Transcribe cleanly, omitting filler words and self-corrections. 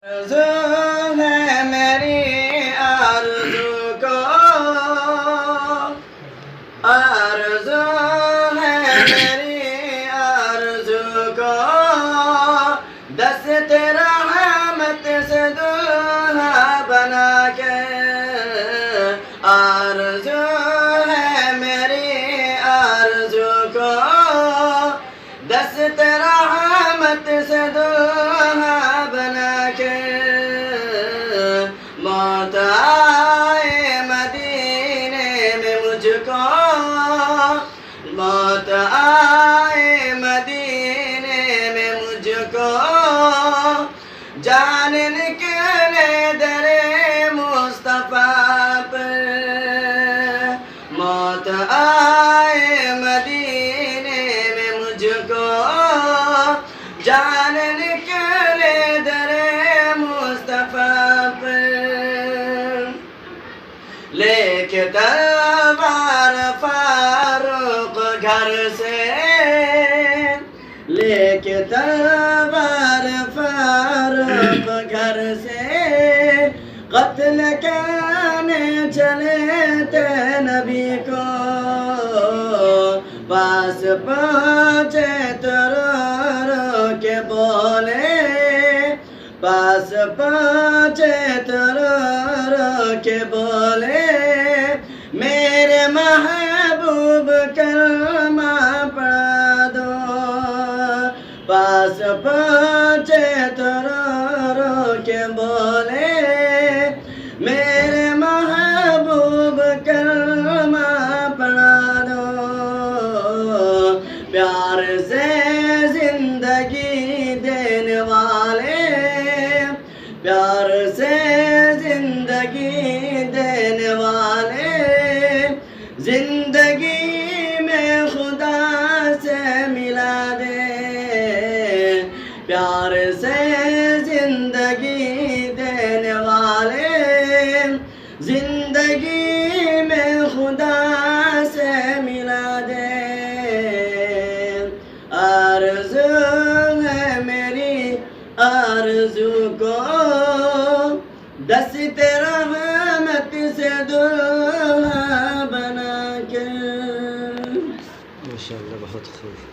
آرزو ہے میری آرزو کو، آرزو ہے میری آرزو کو، دست رحمت سے دلہا بنا کے، آرزو ہے میری آرزو کو، دست رحمت سے دلہا بنا کے، موت آئے مدینے میں مجھ کو، موت آئے مدینے میں مجھ کو، جان نکلے در مصطفیٰ پر، موت آئے مدینے میں مجھ کو، جان نکلے در مصطفیٰ پر، لے کے تلوار فاروق گھر سے، لے کے تلوار فاروق گھر سے، قتل کرنے چلے تھے نبی کو، پاس پہنچے تو رو رو کے بولے، پاس پہنچے تو رو رو کے بولے، میرے محبوب کلمہ پڑھا دو، پاس پہنچے تو رو رو کے بولے، میرے محبوب کلمہ پڑھا دو، پیار سے زندگی دینے والے، پیار سے زندگی دینے والے، زندگی میں خدا سے ملا دے، پیار سے زندگی دینے والے، زندگی میں خدا سے ملا دے، آرزو ہے میری آرزو کو، دست رحمت سے دلہا بنا کے۔ ماشاءاللہ، بہت خوب۔